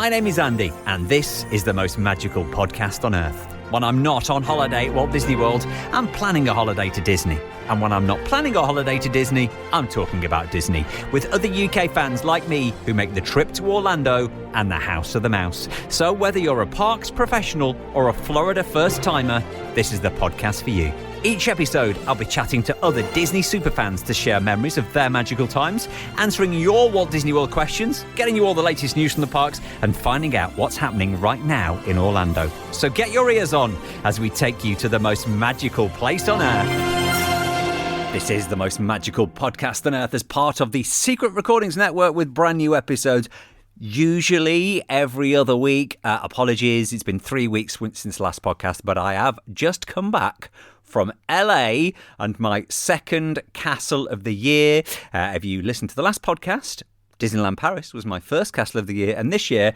My name is Andy, and this is the most magical podcast on earth. When I'm not on holiday at Walt Disney World, I'm planning a holiday to Disney. And when I'm not planning a holiday to Disney, I'm talking about Disney, with other UK fans like me who make the trip to Orlando and the House of the Mouse. So whether you're a parks professional or a Florida first-timer, this is the podcast for you. Each episode, I'll be chatting to other Disney superfans to share memories of their magical times, answering your Walt Disney World questions, getting you all the latest news from the parks, and finding out what's happening right now in Orlando. So get your ears on as we take you to the most magical place on earth. This is the most magical podcast on earth as part of the Secret Recordings Network with brand new episodes. Usually every other week. Apologies, it's been 3 weeks since the last podcast, but I have just come back from LA and my second castle of the year. If you listened to the last podcast, Disneyland Paris was my first castle of the year, and this year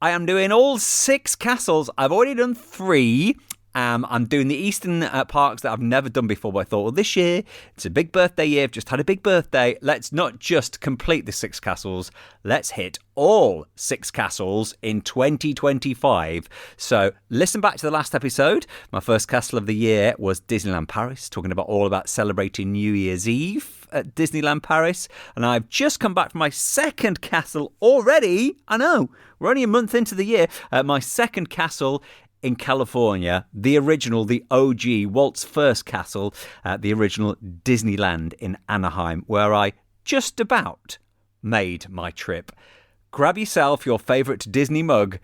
I am doing all 6 castles. I've already done 3. I'm doing the Eastern parks that I've never done before, but I thought, well, this year, it's a big birthday year. I've just had a big birthday. Let's not just complete the 6 castles. Let's hit all 6 castles in 2025. So listen back to the last episode. My first castle of the year was Disneyland Paris, talking all about celebrating New Year's Eve at Disneyland Paris. And I've just come back from my second castle already. I know, we're only a month into the year. My second castle in California, the original, the OG, Walt's first castle, the original Disneyland in Anaheim, where I just about made my trip. Grab yourself your favourite Disney mug.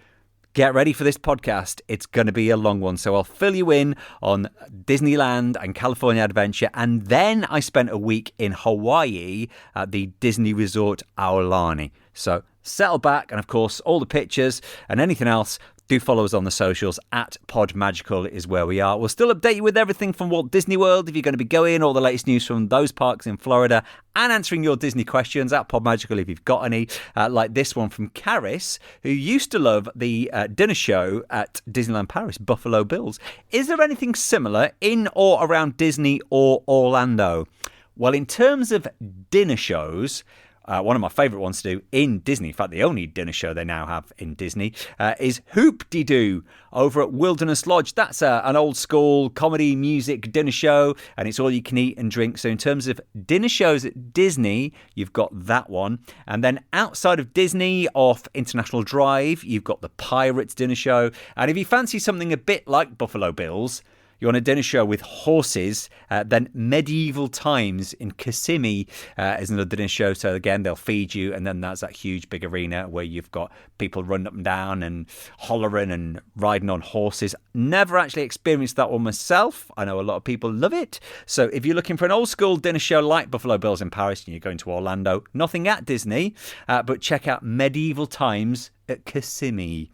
Get ready for this podcast. It's going to be a long one, so I'll fill you in on Disneyland and California Adventure. And then I spent a week in Hawaii at the Disney Resort Aulani. So settle back, and of course, all the pictures and anything else, do follow us on the socials. At PodMagical is where we are. We'll still update you with everything from Walt Disney World if you're going to be going, all the latest news from those parks in Florida, and answering your Disney questions at PodMagical if you've got any, like this one from Karis, who used to love the dinner show at Disneyland Paris, Buffalo Bills. Is there anything similar in or around Disney or Orlando? Well, in terms of dinner shows, one of my favourite ones to do in Disney, in fact, the only dinner show they now have in Disney, is Hoop-de-Doo over at Wilderness Lodge. That's an old school comedy music dinner show, and it's all you can eat and drink. So in terms of dinner shows at Disney, you've got that one. And then outside of Disney, off International Drive, you've got the Pirates dinner show. And if you fancy something a bit like Buffalo Bills, you want a dinner show with horses, then Medieval Times in Kissimmee is another dinner show. So again, they'll feed you, and then that's that huge big arena where you've got people running up and down and hollering and riding on horses. Never actually experienced that one myself. I know a lot of people love it. So if you're looking for an old school dinner show like Buffalo Bills in Paris and you're going to Orlando, nothing at Disney, but check out Medieval Times at Kissimmee.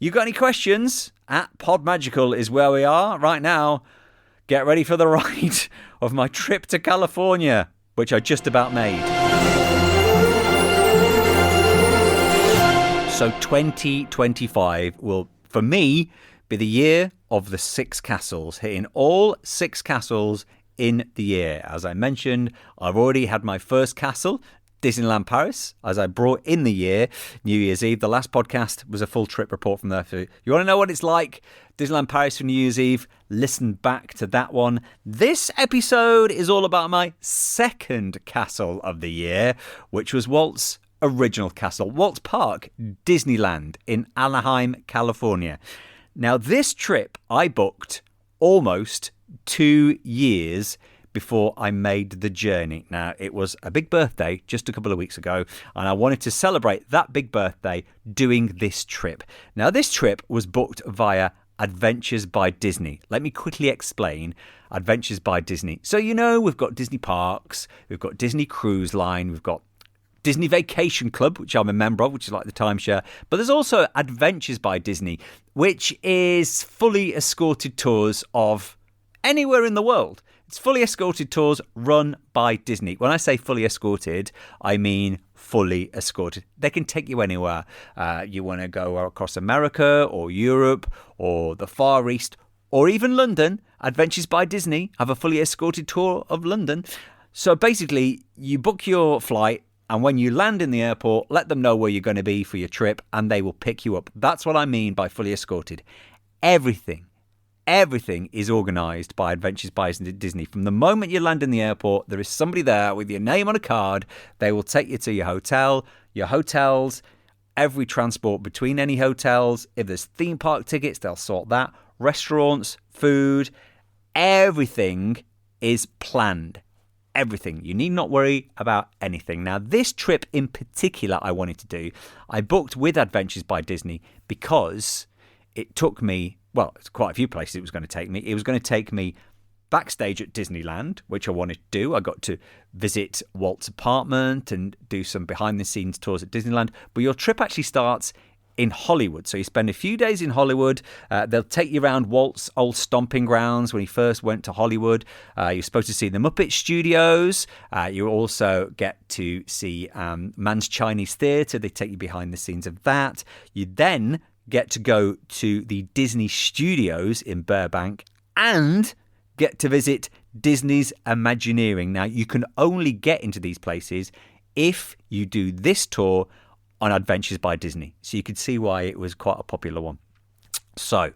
You got any questions? At PodMagical is where we are right now. Get ready for the ride of my trip to California, which I just about made. So 2025 will, for me, be the year of the 6 castles, hitting all 6 castles in the year. As I mentioned, I've already had my first castle, Disneyland Paris, as I brought in the year, New Year's Eve. The last podcast was a full trip report from there. So you want to know what it's like, Disneyland Paris for New Year's Eve, listen back to that one. This episode is all about my second castle of the year, which was Walt's original castle, Walt Park, Disneyland in Anaheim, California. Now, this trip I booked almost 2 years before I made the journey. Now, it was a big birthday just a couple of weeks ago, and I wanted to celebrate that big birthday doing this trip. Now, this trip was booked via Adventures by Disney. Let me quickly explain Adventures by Disney. So, we've got Disney Parks, we've got Disney Cruise Line, we've got Disney Vacation Club, which I'm a member of, which is like the timeshare. But there's also Adventures by Disney, which is fully escorted tours of anywhere in the world. It's fully escorted tours run by Disney. When I say fully escorted, I mean fully escorted. They can take you anywhere. You want to go across America or Europe or the Far East or even London. Adventures by Disney have a fully escorted tour of London. So basically, you book your flight And when you land in the airport, let them know where you're going to be for your trip and they will pick you up. That's what I mean by fully escorted. Everything is organised by Adventures by Disney. From the moment you land in the airport, there is somebody there with your name on a card. They will take you to your hotel, your hotels, every transport between any hotels. If there's theme park tickets, they'll sort that. Restaurants, food, everything is planned. Everything. You need not worry about anything. Now, this trip in particular I wanted to do, I booked with Adventures by Disney because it took me, well, it's quite a few places it was going to take me. It was going to take me backstage at Disneyland, which I wanted to do. I got to visit Walt's apartment and do some behind-the-scenes tours at Disneyland. But your trip actually starts in Hollywood. So you spend a few days in Hollywood. They'll take you around Walt's old stomping grounds when he first went to Hollywood. You're supposed to see the Muppet Studios. You also get to see Man's Chinese Theatre. They take you behind the scenes of that. You then get to go to the Disney Studios in Burbank and get to visit Disney's Imagineering. Now, you can only get into these places if you do this tour on Adventures by Disney. So you could see why it was quite a popular one. So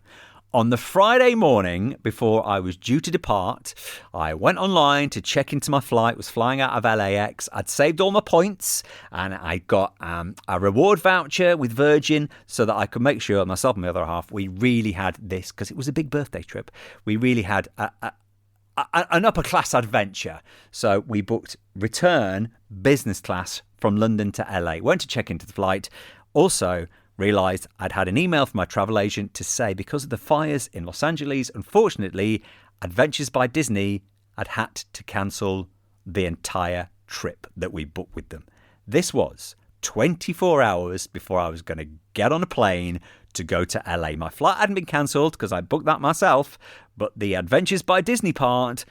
on the Friday morning before I was due to depart, I went online to check into my flight, was flying out of LAX. I'd saved all my points and I got a reward voucher with Virgin so that I could make sure myself and my other half, we really had this, because it was a big birthday trip. We really had an upper class adventure. So we booked return business class from London to LA. Went to check into the flight. Also realised I'd had an email from my travel agent to say because of the fires in Los Angeles, unfortunately, Adventures by Disney had to cancel the entire trip that we booked with them. This was 24 hours before I was going to get on a plane to go to LA. My flight hadn't been cancelled because I booked that myself, but the Adventures by Disney part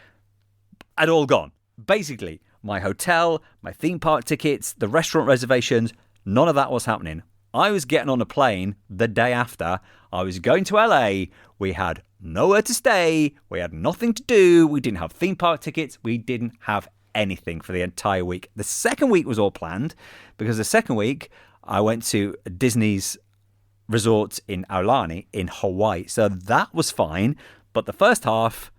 had all gone. Basically, my hotel, my theme park tickets, the restaurant reservations, none of that was happening. I was getting on a plane the day after. I was going to LA. We had nowhere to stay. We had nothing to do. We didn't have theme park tickets. We didn't have anything for the entire week. The second week was all planned because the second week I went to Disney's resort in Aulani in Hawaii. So that was fine. But the first half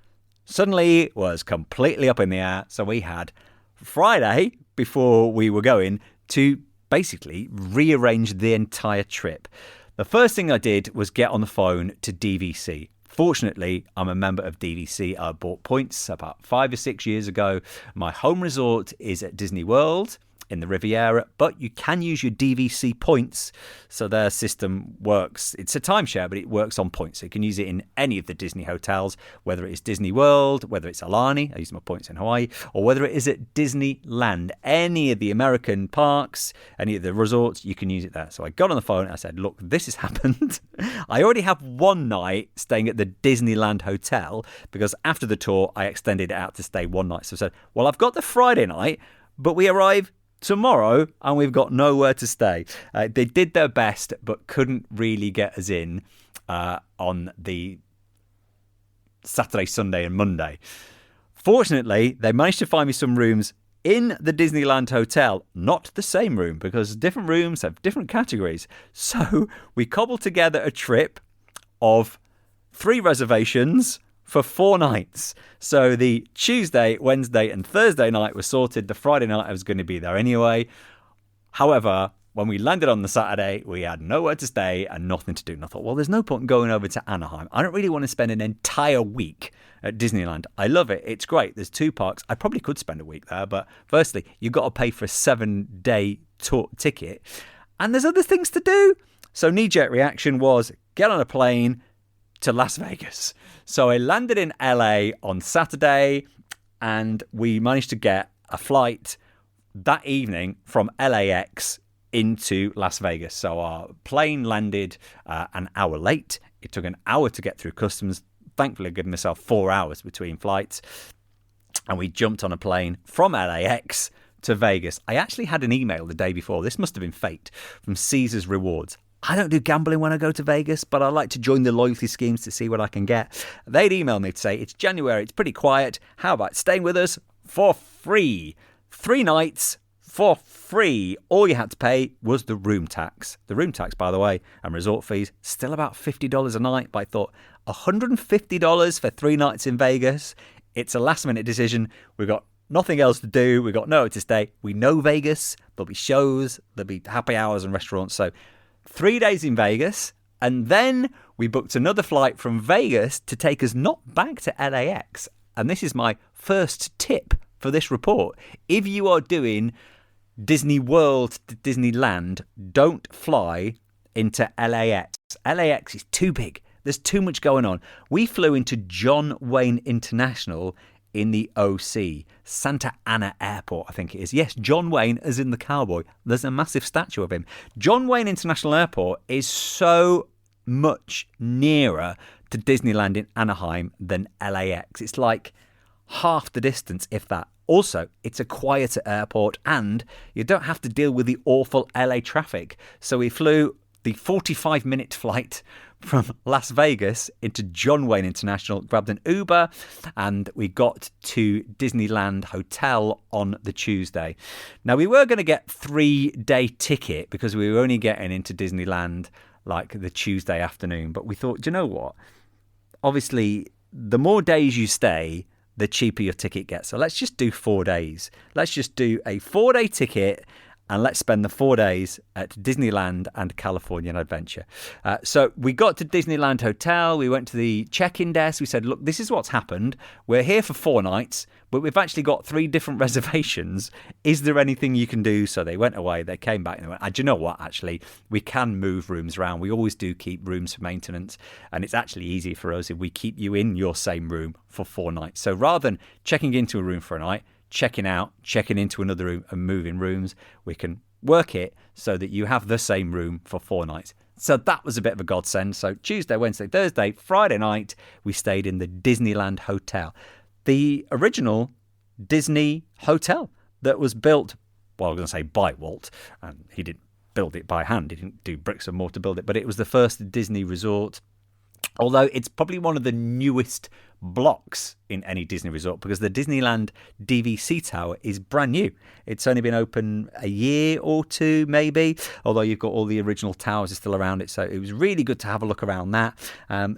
suddenly was completely up in the air. So we had Friday before we were going to basically rearrange the entire trip. The first thing I did was get on the phone to DVC. Fortunately, I'm a member of DVC. I bought points about 5 or 6 years ago. My home resort is at Disney World in the Riviera, but you can use your DVC points. So their system works. It's a timeshare, but it works on points. So you can use it in any of the Disney hotels, whether it is Disney World, whether it's Aulani, I use my points in Hawaii, or whether it is at Disneyland. Any of the American parks, any of the resorts, you can use it there. So I got on the phone and I said, look, this has happened. I already have one night staying at the Disneyland hotel because after the tour, I extended it out to stay one night. So I said, well, I've got the Friday night, but we arrive tomorrow and we've got nowhere to stay. They did their best but couldn't really get us in on the Saturday, Sunday and Monday. Fortunately, they managed to find me some rooms in the Disneyland hotel, not the same room because different rooms have different categories. So we cobbled together a trip of 3 reservations for 4 nights. So the Tuesday, Wednesday and Thursday night was sorted. The Friday night I was going to be there anyway. However, when we landed on the Saturday, we had nowhere to stay and nothing to do. And I thought, well, there's no point in going over to Anaheim. I don't really want to spend an entire week at Disneyland. I love it. It's great. There's 2 parks. I probably could spend a week there. But firstly, you've got to pay for a 7-day ticket. And there's other things to do. So knee-jerk reaction was get on a plane to Las Vegas. So I landed in LA on Saturday and we managed to get a flight that evening from LAX into Las Vegas. So our plane landed an hour late. It took an hour to get through customs. Thankfully, I've given myself 4 hours between flights. And we jumped on a plane from LAX to Vegas. I actually had an email the day before. This must have been faked from Caesars Rewards. I don't do gambling when I go to Vegas, but I like to join the loyalty schemes to see what I can get. They'd email me to say, it's January, it's pretty quiet. How about staying with us for free? 3 nights, for free. All you had to pay was the room tax. The room tax, by the way, and resort fees, still about $50 a night. But I thought, $150 for 3 nights in Vegas? It's a last-minute decision. We've got nothing else to do. We've got nowhere to stay. We know Vegas. There'll be shows. There'll be happy hours and restaurants. So 3 days in Vegas. And then we booked another flight from Vegas to take us not back to LAX. And this is my first tip for this report. If you are doing Disney World to Disneyland, don't fly into LAX. LAX is too big. There's too much going on. We flew into John Wayne International in the OC, Santa Ana Airport, I think it is. Yes, John Wayne, as in the cowboy. There's a massive statue of him. John Wayne International Airport is so much nearer to Disneyland in Anaheim than LAX. It's like half the distance, if that. Also, it's a quieter airport and you don't have to deal with the awful LA traffic. So we flew the 45-minute flight from Las Vegas into John Wayne International, grabbed an Uber, and we got to Disneyland Hotel on the Tuesday. Now, we were going to get 3-day ticket because we were only getting into Disneyland like the Tuesday afternoon. But we thought, do you know what? Obviously, the more days you stay, the cheaper your ticket gets. So let's just do 4 days. Let's just do a 4-day ticket and let's spend the 4 days at Disneyland and Californian Adventure. So we got to Disneyland Hotel. We went to the check-in desk. We said, look, this is what's happened. We're here for 4 nights, but we've actually got 3 different reservations. Is there anything you can do? So they went away. They came back and they went, do you know what? Actually, we can move rooms around. We always do keep rooms for maintenance. And it's actually easier for us if we keep you in your same room for 4 nights. So rather than checking into a room for a night, checking out, checking into another room and moving rooms, we can work it so that you have the same room for 4 nights. So that was a bit of a godsend. So Tuesday, Wednesday, Thursday, Friday night, we stayed in the Disneyland Hotel. The original Disney hotel that was built, well, I was going to say by Walt, and he didn't build it by hand. He didn't do bricks and mortar to build it, but it was the first Disney resort. Although it's probably one of the newest blocks in any Disney resort because the Disneyland DVC Tower is brand new. It's only been open a year or 2 maybe, although you've got all the original towers are still around it. So it was really good to have a look around that.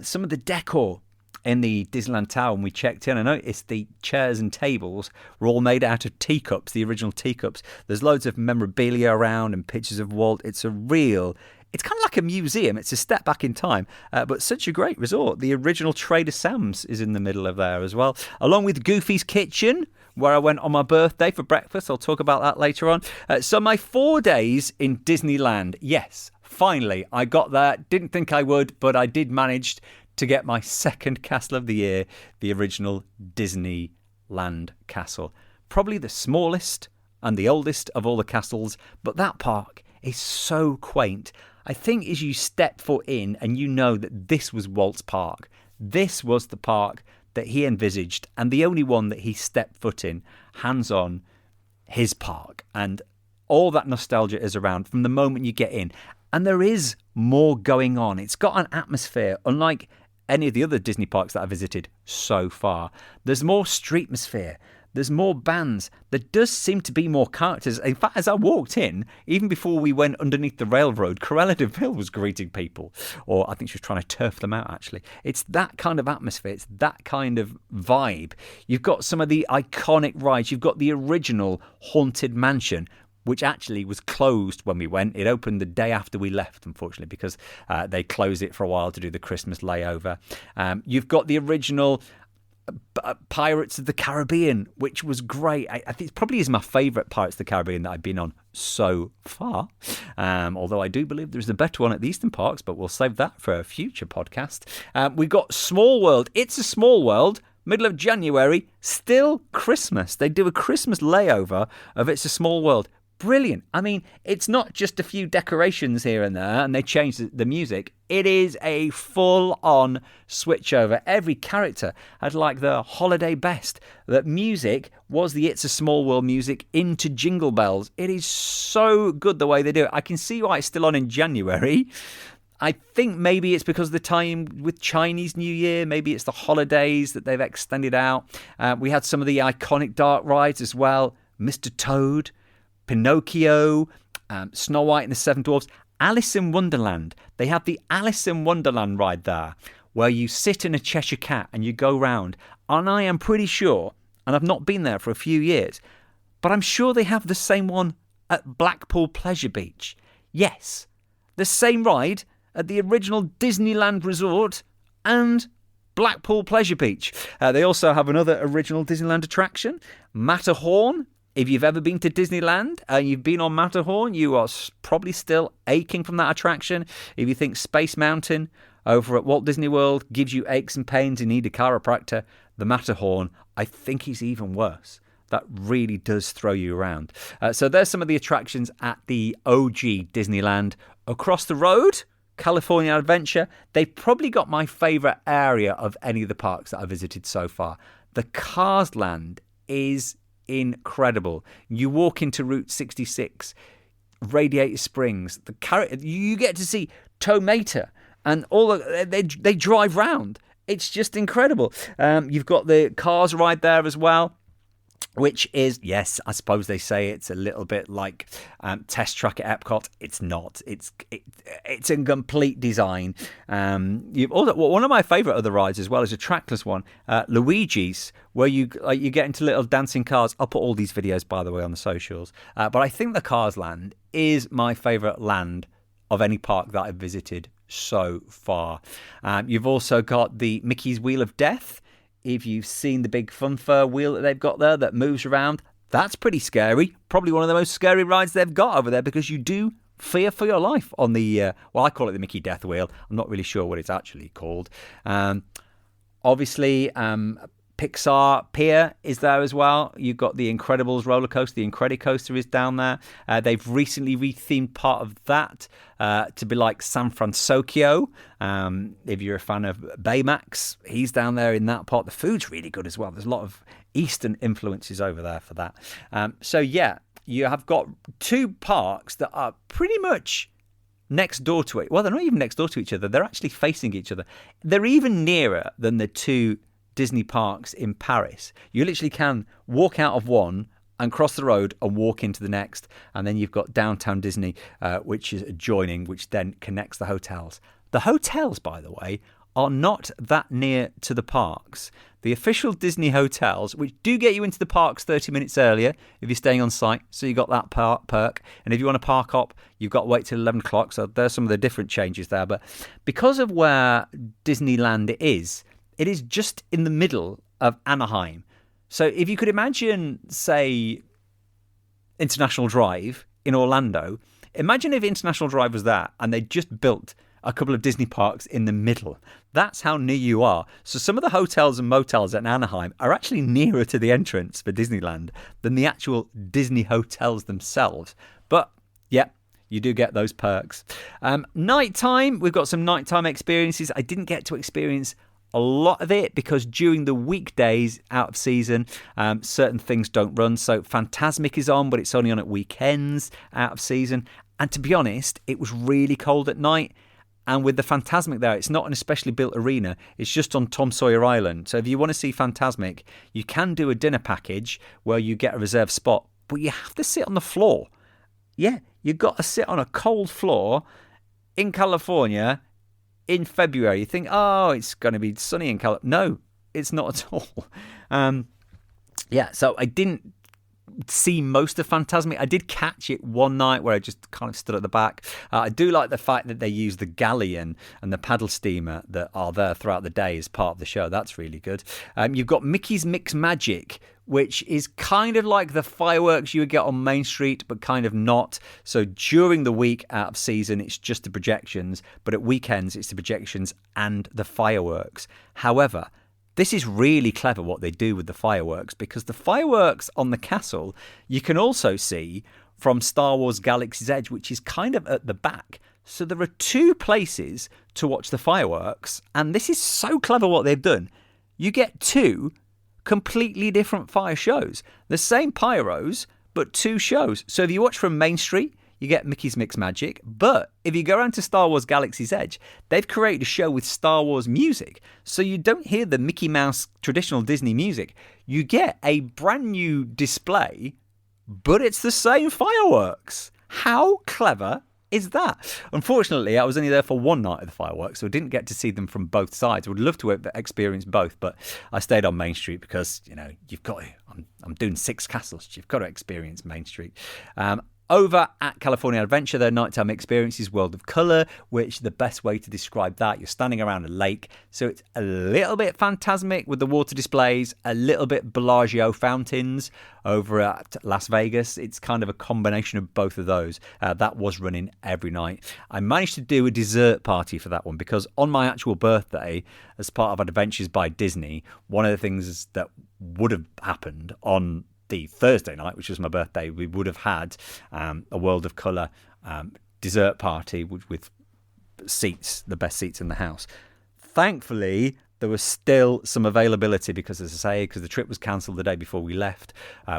Some of the decor in the Disneyland Tower, when we checked in, I noticed the chairs and tables were all made out of teacups, the original teacups. There's loads of memorabilia around and pictures of Walt. It's kind of like a museum. It's a step back in time, but such a great resort. The original Trader Sam's is in the middle of there as well, along with Goofy's Kitchen, where I went on my birthday for breakfast. I'll talk about that later on. So my 4 days in Disneyland. Yes, finally, I got there. Didn't think I would, but I did manage to get my second castle of the year, the original Disneyland castle. Probably the smallest and the oldest of all the castles, but that park is so quaint. I think as you step foot in and you know that this was Walt's park, this was the park that he envisaged and the only one that he stepped foot in, hands-on, his park. And all that nostalgia is around from the moment you get in. And there is more going on. It's got an atmosphere unlike any of the other Disney parks that I visited so far. There's more streetmosphere. There's more bands. There does seem to be more characters. In fact, as I walked in, even before we went underneath the railroad, Cruella de Vil was greeting people. Or I think she was trying to turf them out, actually. It's that kind of atmosphere. It's that kind of vibe. You've got some of the iconic rides. You've got the original Haunted Mansion, which actually was closed when we went. It opened the day after we left, unfortunately, because they closed it for a while to do the Christmas layover. You've got the original Pirates of the Caribbean, which was great. I think it probably is my favourite Pirates of the Caribbean that I've been on so far. Although I do believe there's a better one at the Eastern Parks, but we'll save that for a future podcast. We've got Small World. It's a Small World. Middle of January, still Christmas. They do a Christmas layover of It's a Small World. Brilliant. I mean, it's not just a few decorations here and there and they change the music. It is a full-on switchover. Every character had like the holiday best. That music was the It's a Small World music into Jingle Bells. It is so good the way they do it. I can see why it's still on in January. I think maybe it's because of the time with Chinese New Year. Maybe it's the holidays that they've extended out. We had some of the iconic dark rides as well. Mr. Toad, Pinocchio, Snow White and the Seven Dwarfs, Alice in Wonderland. They have the Alice in Wonderland ride there, where you sit in a Cheshire Cat and you go round. And I am pretty sure, and I've not been there for a few years, but I'm sure they have the same one at Blackpool Pleasure Beach. Yes, the same ride at the original Disneyland Resort and Blackpool Pleasure Beach. They also have another original Disneyland attraction, Matterhorn. If you've ever been to Disneyland and you've been on Matterhorn, you are probably still aching from that attraction. If you think Space Mountain over at Walt Disney World gives you aches and pains and need a chiropractor, the Matterhorn, I think, is even worse. That really does throw you around. So there's some of the attractions at the OG Disneyland. Across the road, California Adventure, they've probably got my favourite area of any of the parks that I've visited so far. The Cars Land is incredible. You walk into Route 66, Radiator Springs, you get to see Tomato, and they drive round. It's just incredible. You've got the Cars ride there as well, which is, yes, I suppose they say it's a little bit like Test Track at Epcot. It's not. It's a complete design. One of my favourite other rides as well is a trackless one, Luigi's, where you get into little dancing cars. I'll put all these videos, by the way, on the socials. But I think the Cars Land is my favourite land of any park that I've visited so far. You've also got the Mickey's Wheel of Death. If you've seen the big funfair wheel that they've got there that moves around, that's pretty scary. Probably one of the most scary rides they've got over there, because you do fear for your life on the, I call it the Mickey Death Wheel. I'm not really sure what it's actually called. Obviously, Pixar Pier is there as well. You've got the Incredibles roller coaster. The Incredicoaster is down there. They've recently rethemed part of that to be like San Francisco. If you're a fan of Baymax, he's down there in that part. The food's really good as well. There's a lot of Eastern influences over there for that. So yeah, you have got two parks that are pretty much next door to it. Well, they're not even next door to each other. They're actually facing each other. They're even nearer than the two Disney parks in Paris. You literally can walk out of one and cross the road and walk into the next, and then you've got Downtown Disney, which is adjoining, which then connects the hotels. The hotels, by the way, are not that near to the parks. The official Disney hotels, which do get you into the parks 30 minutes earlier if you're staying on site, so you got that perk. And if you want to park up, you've got to wait till 11 o'clock, so there's some of the different changes there. But because of where Disneyland is, it is just in the middle of Anaheim. So if you could imagine, say, International Drive in Orlando, imagine if International Drive was that and they just built a couple of Disney parks in the middle. That's how near you are. So some of the hotels and motels at Anaheim are actually nearer to the entrance for Disneyland than the actual Disney hotels themselves. But yeah, you do get those perks. Nighttime, we've got some nighttime experiences. I didn't get to experience a lot of it because during the weekdays out of season, certain things don't run. So Fantasmic is on, but it's only on at weekends out of season. And to be honest, it was really cold at night. And with the Fantasmic there, it's not an especially built arena. It's just on Tom Sawyer Island. So if you want to see Fantasmic, you can do a dinner package where you get a reserved spot, but you have to sit on the floor. Yeah, you've got to sit on a cold floor in California in February. You think, oh, it's going to be sunny in California. No, it's not at all. Yeah, so I didn't see most of Fantasmic. I did catch it one night where I just kind of stood at the back. I do like the fact that they use the galleon and the paddle steamer that are there throughout the day as part of the show. That's really good. You've got Mickey's Mix Magic, which is kind of like the fireworks you would get on Main Street, but kind of not. So during the week out of season, it's just the projections, but at weekends, it's the projections and the fireworks. However, this is really clever what they do with the fireworks, because the fireworks on the castle you can also see from Star Wars Galaxy's Edge, which is kind of at the back. So there are two places to watch the fireworks, and this is so clever what they've done. You get two completely different fire shows. The same pyros, but two shows. So if you watch from Main Street, you get Mickey's Mix Magic. But if you go around to Star Wars Galaxy's Edge, they've created a show with Star Wars music. So you don't hear the Mickey Mouse traditional Disney music. You get a brand new display but it's the same fireworks. How clever is that? Unfortunately, I was only there for one night of the fireworks, so I didn't get to see them from both sides. I would love to experience both, but I stayed on Main Street because, you've got to. I'm doing 6 castles. You've got to experience Main Street. Over at California Adventure, their nighttime experience is World of Colour, which the best way to describe that, you're standing around a lake, so it's a little bit phantasmic with the water displays, a little bit Bellagio fountains. Over at Las Vegas, it's kind of a combination of both of those. That was running every night. I managed to do a dessert party for that one because on my actual birthday, as part of Adventures by Disney, one of the things that would have happened on the Thursday night, which was my birthday, we would have had a World of Colour dessert party with seats, the best seats in the house. Thankfully, there was still some availability because, as I say, because the trip was cancelled the day before we left.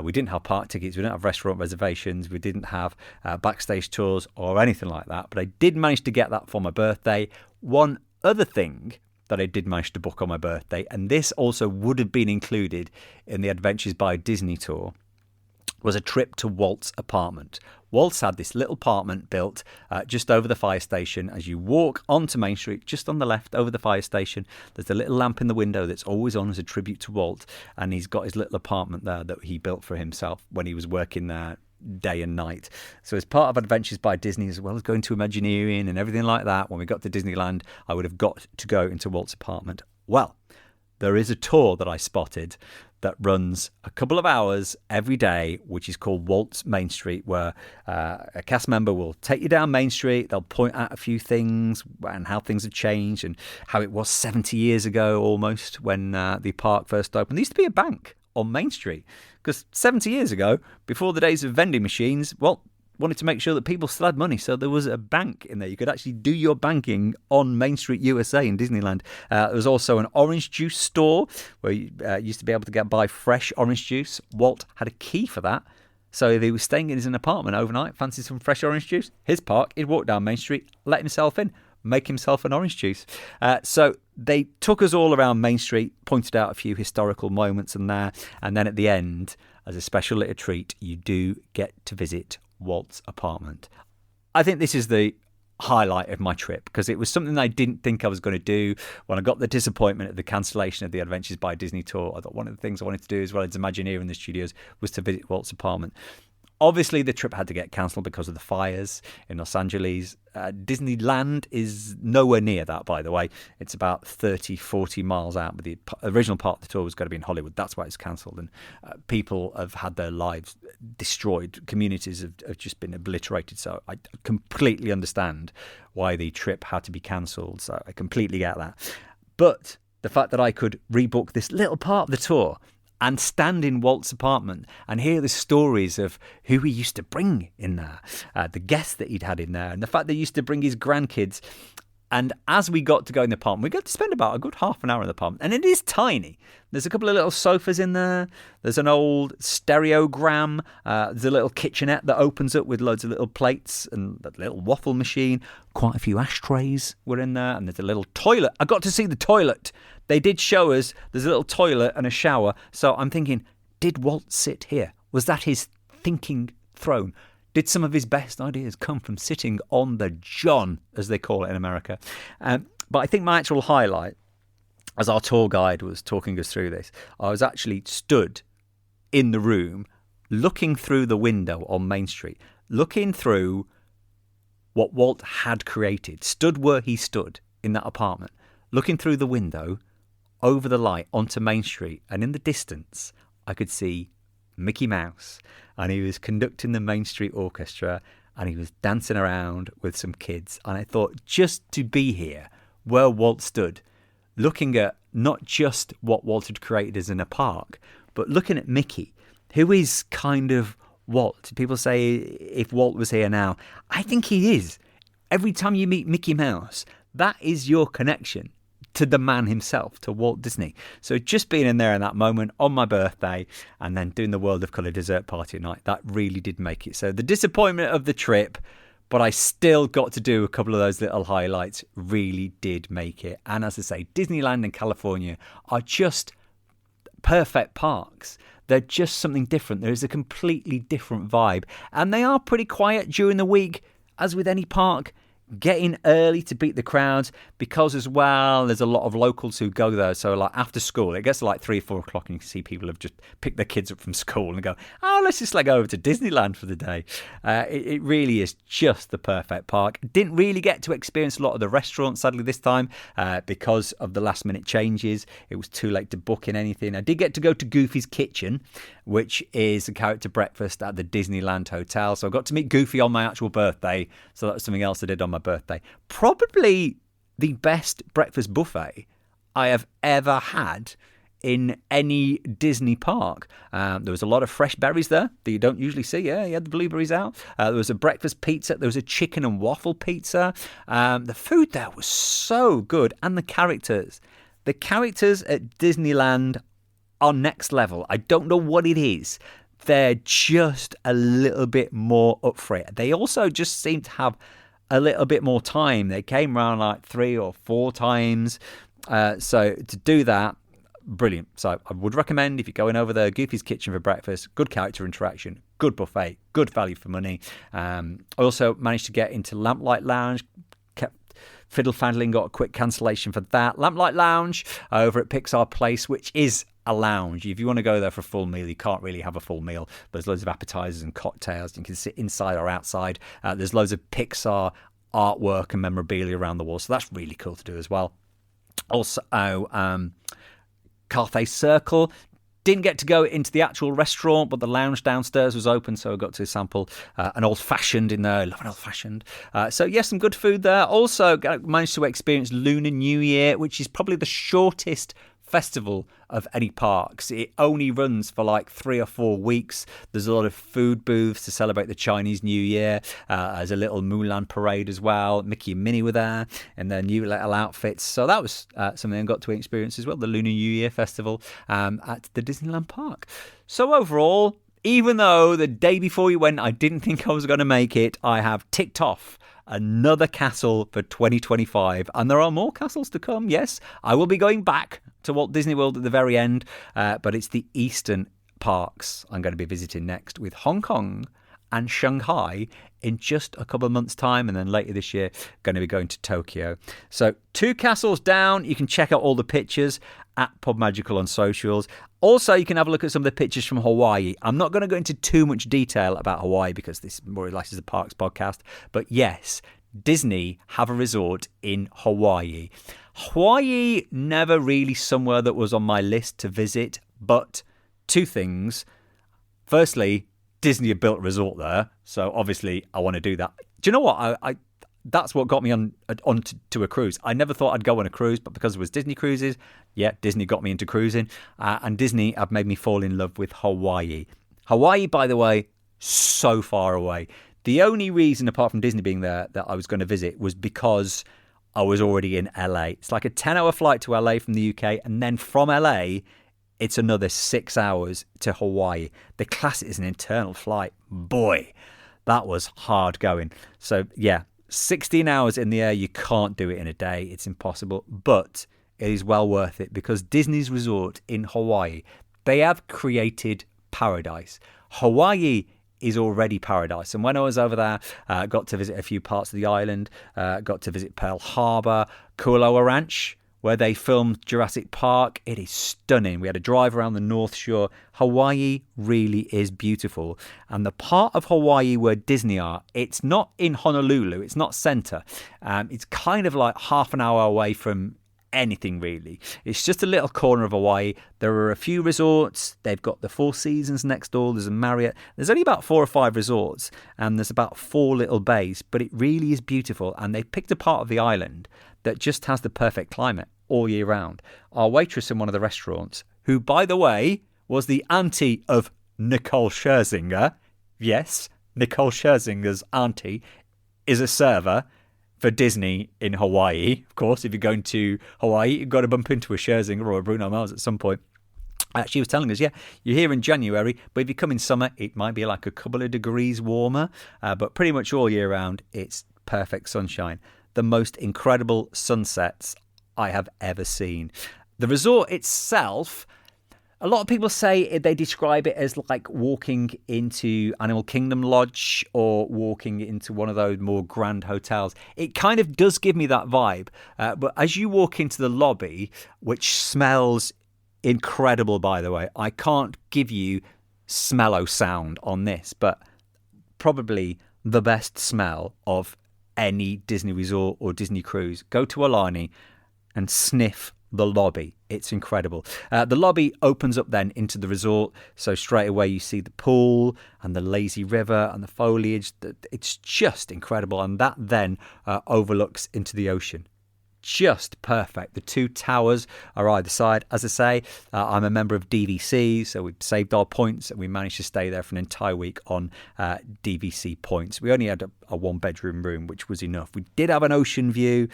We didn't have park tickets, we didn't have restaurant reservations, we didn't have backstage tours or anything like that. But I did manage to get that for my birthday. One other thing that I did manage to book on my birthday, and this also would have been included in the Adventures by Disney tour, was a trip to Walt's apartment. Walt's had this little apartment built just over the fire station. As you walk onto Main Street, just on the left over the fire station, there's a little lamp in the window that's always on as a tribute to Walt, and he's got his little apartment there that he built for himself when he was working there day and night. So as part of Adventures by Disney, as well as going to Imagineering and everything like that, when we got to Disneyland, I would have got to go into Walt's apartment. Well, there is a tour that I spotted that runs a couple of hours every day, which is called Walt's Main Street, where a cast member will take you down Main Street. They'll point out a few things and how things have changed and how it was 70 years ago almost when the park first opened. There used to be a bank on Main Street because 70 years ago, before the days of vending machines, Walt wanted to make sure that people still had money, so there was a bank in there. You could actually do your banking on Main Street, USA in Disneyland. There was also an orange juice store where you used to be able to buy fresh orange juice. Walt had a key for that, so if he was staying in his apartment overnight, fancied some fresh orange juice, his park, he'd walk down Main Street, let himself in, make himself an orange juice. So they took us all around Main Street, pointed out a few historical moments and then at the end, as a special little treat, you do get to visit Walt's apartment. I think this is the highlight of my trip because it was something I didn't think I was going to do. When I got the disappointment of the cancellation of the Adventures by Disney tour, I thought one of the things I wanted to do as well as Imagineering in the studios was to visit Walt's apartment. Obviously, the trip had to get cancelled because of the fires in Los Angeles. Disneyland is nowhere near that, by the way. It's about 30, 40 miles out, but the original part of the tour was going to be in Hollywood. That's why it's cancelled. And people have had their lives destroyed. Communities have just been obliterated. So I completely understand why the trip had to be cancelled. So I completely get that. But the fact that I could rebook this little part of the tour and stand in Walt's apartment and hear the stories of who he used to bring in there, the guests that he'd had in there, and the fact that he used to bring his grandkids. And as we got to go in the apartment, we got to spend about a good half an hour in the apartment. And it is tiny. There's a couple of little sofas in there. There's an old stereogram. There's a little kitchenette that opens up with loads of little plates and a little waffle machine. Quite a few ashtrays were in there. And there's a little toilet. I got to see the toilet. They did show us there's a little toilet and a shower. So I'm thinking, did Walt sit here? Was that his thinking throne? Did some of his best ideas come from sitting on the John, as they call it in America? But I think my actual highlight, as our tour guide was talking us through this, I was actually stood in the room looking through the window on Main Street, looking through what Walt had created, stood where he stood in that apartment, looking through the window over the light onto Main Street. And in the distance, I could see Mickey Mouse, and he was conducting the Main Street Orchestra, and he was dancing around with some kids. And I thought, just to be here where Walt stood, looking at not just what Walt had created as in a park, but looking at Mickey, who is kind of Walt. People say if Walt was here now, I think he is. Every time you meet Mickey Mouse, that is your connection to the man himself, to Walt Disney. So just being in there in that moment on my birthday and then doing the World of Colour dessert party at night, that really did make it. So the disappointment of the trip, but I still got to do a couple of those little highlights, really did make it. And as I say, Disneyland and California are just perfect parks. They're just something different. There is a completely different vibe. And they are pretty quiet during the week, as with any park. Get in early to beat the crowds, because as well there's a lot of locals who go there. So like after school, it gets to like 3 or 4 o'clock and you can see people have just picked their kids up from school and go, oh, let's just like go over to Disneyland for the day. It really is just the perfect park. Didn't really get to experience a lot of the restaurants sadly this time because of the last minute changes. It was too late to book in anything. I did get to go to Goofy's Kitchen, which is a character breakfast at the Disneyland Hotel. So I got to meet Goofy on my actual birthday. So that was something else I did on my birthday. Probably the best breakfast buffet I have ever had in any Disney park. There was a lot of fresh berries there that you don't usually see. Yeah, you had the blueberries out. There was a breakfast pizza. There was a chicken and waffle pizza. The food there was so good. And the characters. The characters at Disneyland are next level. I don't know what it is. They're just a little bit more up for it. They also just seem to have a little bit more time. They came around like 3 or 4 times. So to do that, brilliant. So I would recommend, if you're going over there, Goofy's Kitchen for breakfast, good character interaction, good buffet, good value for money. I also managed to get into Lamplight Lounge, fiddle-faddling, got a quick cancellation for that. Lamplight Lounge over at Pixar Place, which is a lounge. If you want to go there for a full meal, you can't really have a full meal. There's loads of appetizers and cocktails. You can sit inside or outside. There's loads of Pixar artwork and memorabilia around the wall, so that's really cool to do as well. Also, Carthay Circle. Didn't get to go into the actual restaurant, but the lounge downstairs was open, so I got to sample an old-fashioned in there. I love an old-fashioned. So, yes, some good food there. Also, managed to experience Lunar New Year, which is probably the shortest festival of any parks. It only runs for like 3 or 4 weeks. There's a lot of food booths to celebrate the Chinese New Year. There's a little Mulan parade as well. Mickey and Minnie were there in their new little outfits. So that was something I got to experience as well, the Lunar New Year festival at the Disneyland park. So overall, even though the day before we went, I didn't think I was going to make it, I have ticked off another castle for 2025, and there are more castles to come. Yes, I will be going back to Walt Disney World at the very end, but it's the eastern parks I'm going to be visiting next, with Hong Kong and Shanghai in just a couple of months' time, and then later this year going to be going to Tokyo. So 2 castles down. You can check out all the pictures at Pub Magical on socials. Also, you can have a look at some of the pictures from Hawaii. I'm not going to go into too much detail about Hawaii because this more or less is a parks podcast. But yes, Disney have a resort in Hawaii. Hawaii, never really somewhere that was on my list to visit. But 2 things. Firstly, Disney have built a resort there. So obviously, I want to do that. Do you know what? I that's what got me on to a cruise. I never thought I'd go on a cruise, but because it was Disney cruises, yeah, Disney got me into cruising. And Disney have made me fall in love with Hawaii. Hawaii, by the way, so far away. The only reason, apart from Disney being there, that I was going to visit was because I was already in LA. It's like a 10-hour flight to LA from the UK, and then from LA, it's another 6 hours to Hawaii. The classic is an internal flight. Boy, that was hard going. So, yeah. 16 hours in the air, you can't do it in a day. It's impossible, but it is well worth it because Disney's resort in Hawaii, they have created paradise. Hawaii is already paradise. And when I was over there, got to visit a few parts of the island, got to visit Pearl Harbor, Kualoa Ranch, where they filmed Jurassic Park. It is stunning. We had a drive around the North Shore. Hawaii really is beautiful. And the part of Hawaii where Disney are, it's not in Honolulu. It's not center. It's kind of like half an hour away from anything, really. It's just a little corner of Hawaii. There are a few resorts. They've got the Four Seasons next door. There's a Marriott. There's only about 4 or 5 resorts. And there's about 4 little bays. But it really is beautiful. And they picked a part of the island that just has the perfect climate all year round. Our waitress in one of the restaurants, who, by the way, was the auntie of Nicole Scherzinger. Yes, Nicole Scherzinger's auntie is a server for Disney in Hawaii. Of course, if you're going to Hawaii, you've got to bump into a Scherzinger or a Bruno Mars at some point. She was telling us, yeah, you're here in January, but if you come in summer, it might be like a couple of degrees warmer. But pretty much all year round, it's perfect sunshine. The most incredible sunsets I have ever seen. The resort itself, A lot of people say they describe it as like walking into Animal Kingdom Lodge or walking into one of those more grand hotels. It kind of does give me that vibe. But as you walk into the lobby, which smells incredible, by the way, I can't give you smello sound on this, but probably the best smell of any Disney resort or Disney cruise. Go to Aulani and sniff the lobby. It's incredible. The lobby opens up then into the resort, so straight away you see the pool and the lazy river and the foliage. It's just incredible, and that then overlooks into the ocean. Just perfect. The two towers are either side. As I say, I'm a member of DVC, so we've saved our points and we managed to stay there for an entire week on DVC points. We only had a one-bedroom room, which was enough. We did have an ocean view,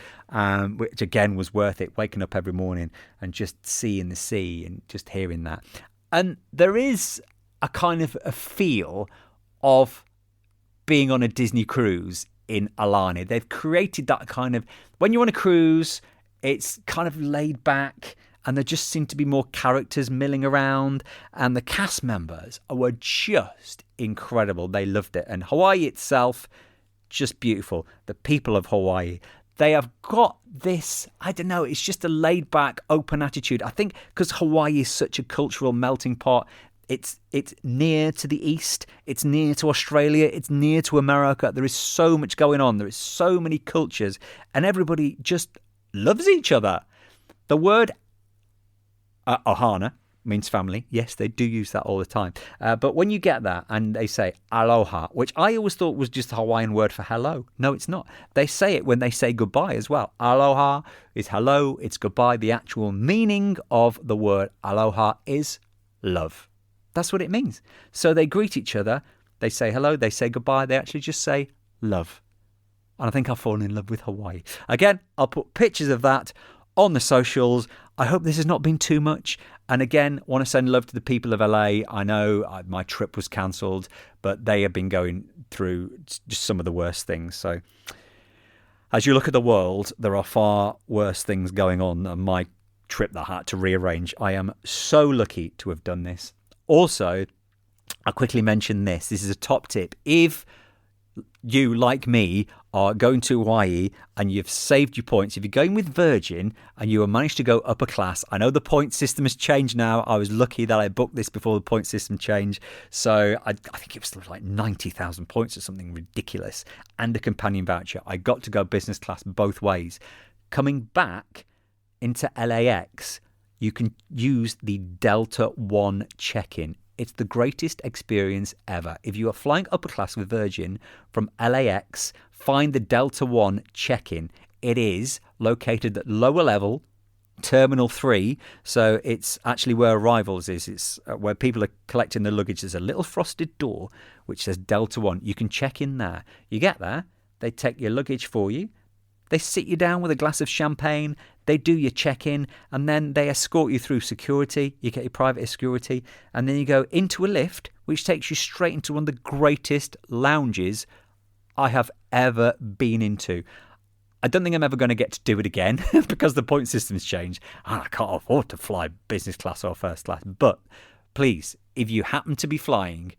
which again was worth it, waking up every morning and just seeing the sea and just hearing that. And there is a kind of a feel of being on a Disney cruise in Aulani. They've created that kind of, when you're on a cruise, it's kind of laid back and there just seem to be more characters milling around, and the cast members were just incredible. They loved it. And Hawaii itself, just beautiful. The people of Hawaii, they have got this, I don't know, it's just a laid back, open attitude. I think because Hawaii is such a cultural melting pot, it's near to the east, it's near to Australia, it's near to America. There is so much going on. There is so many cultures, and everybody just loves each other. The word ohana means family. Yes, they do use that all the time. But when you get that and they say aloha, which I always thought was just a Hawaiian word for hello. No, it's not. They say it when they say goodbye as well. Aloha is hello, it's goodbye. The actual meaning of the word aloha is love. That's what it means. So they greet each other, they say hello, they say goodbye, they actually just say love. And I think I've fallen in love with Hawaii. Again, I'll put pictures of that on the socials. I hope this has not been too much. And again, want to send love to the people of LA. I know my trip was cancelled, but they have been going through just some of the worst things. So as you look at the world, there are far worse things going on than my trip that I had to rearrange. I am so lucky to have done this. Also, I'll quickly mention this. This is a top tip. If you, like me, are going to Hawaii and you've saved your points, if you're going with Virgin and you have managed to go upper class, I know the point system has changed now. I was lucky that I booked this before the point system changed. So I think it was like 90,000 points or something ridiculous, and a companion voucher. I got to go business class both ways. Coming back into LAX, you can use the Delta One check-in. It's the greatest experience ever. If you are flying upper class with Virgin from LAX, find the Delta One check-in. It is located at lower level, Terminal 3. So it's actually where arrivals is. It's where people are collecting their luggage. There's a little frosted door which says Delta One. You can check in there. You get there, they take your luggage for you. They sit you down with a glass of champagne, they do your check-in, and then they escort you through security. You get your private security, and then you go into a lift, which takes you straight into one of the greatest lounges I have ever been into. I don't think I'm ever going to get to do it again because the point system's changed, and I can't afford to fly business class or first class. But please, if you happen to be flying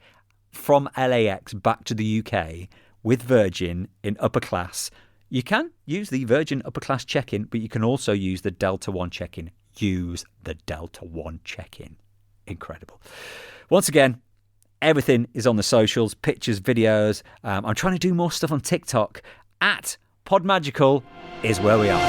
from LAX back to the UK with Virgin in upper class, you can use the Virgin upper class check-in, but you can also use the Delta One check-in. Use the Delta One check-in. Incredible. Once again, everything is on the socials, pictures, videos. I'm trying to do more stuff on TikTok. At Podmagical is where we are.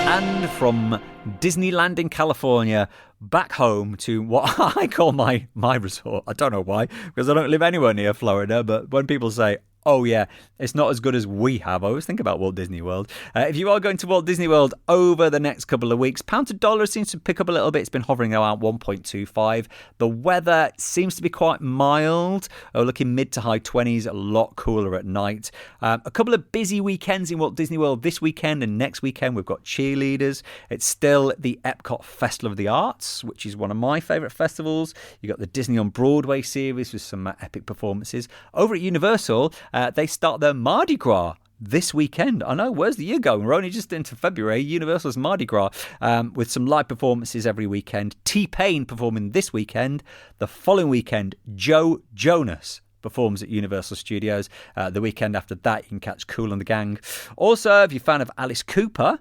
And from Disneyland in California back home to what I call my resort. I don't know why, because I don't live anywhere near Florida, but when people say, oh yeah, it's not as good as we have, I always think about Walt Disney World. If you are going to Walt Disney World over the next couple of weeks, pound to dollar seems to pick up a little bit. It's been hovering around 1.25. The weather seems to be quite mild, looking mid to high 20s, a lot cooler at night. A couple of busy weekends in Walt Disney World this weekend and next weekend. We've got cheerleaders. It's still the Epcot Festival of the Arts, which is one of my favourite festivals. You've got the Disney on Broadway series with some epic performances. Over at Universal, they start their Mardi Gras this weekend. I know, where's the year going? We're only just into February. Universal's Mardi Gras, with some live performances every weekend. T-Pain performing this weekend. The following weekend, Joe Jonas performs at Universal Studios. The weekend after that, you can catch Kool and the Gang. Also, if you're a fan of Alice Cooper,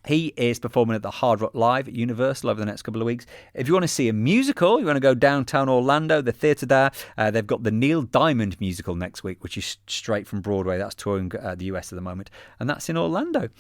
he is performing at the Hard Rock Live at Universal over the next couple of weeks. If you want to see a musical, you want to go downtown Orlando, the theatre there, they've got the Neil Diamond musical next week, which is straight from Broadway. That's touring the US at the moment, and that's in Orlando.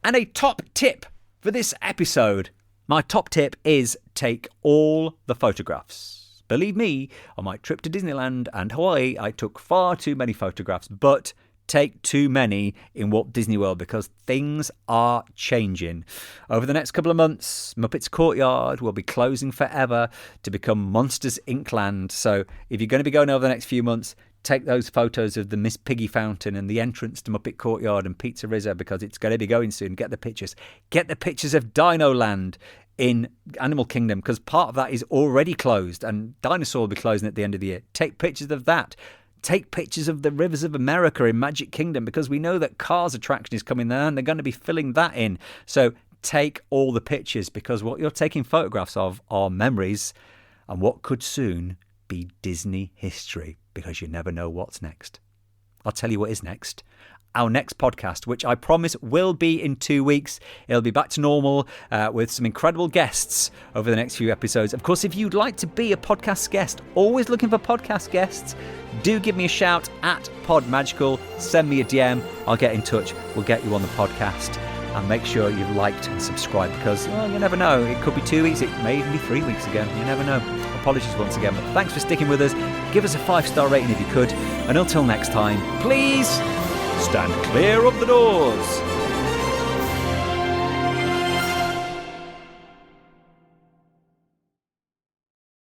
And a top tip for this episode. My top tip is take all the photographs. Believe me, on my trip to Disneyland and Hawaii, I took far too many photographs, but take too many in Walt Disney World because things are changing. Over the next couple of months, Muppets Courtyard will be closing forever to become Monsters Inc. Land. So if you're going to be going over the next few months, take those photos of the Miss Piggy Fountain and the entrance to Muppet Courtyard and Pizzeria because it's going to be going soon. Get the pictures. Get the pictures of Dino Land in Animal Kingdom because part of that is already closed and Dinosaur will be closing at the end of the year. Take pictures of that. Take pictures of the Rivers of America in Magic Kingdom because we know that Cars attraction is coming there and they're going to be filling that in. So take all the pictures because what you're taking photographs of are memories and what could soon be Disney history because you never know what's next. I'll tell you what is next. Our next podcast, which I promise will be in 2 weeks. It'll be back to normal with some incredible guests over the next few episodes. Of course, if you'd like to be a podcast guest, always looking for podcast guests, do give me a shout at PodMagical. Send me a DM. I'll get in touch. We'll get you on the podcast. And make sure you've liked and subscribed because, well, you never know. It could be 2 weeks. It may even be 3 weeks again. You never know. Apologies once again. But thanks for sticking with us. Give us a 5-star rating if you could. And until next time, please stand clear of the doors.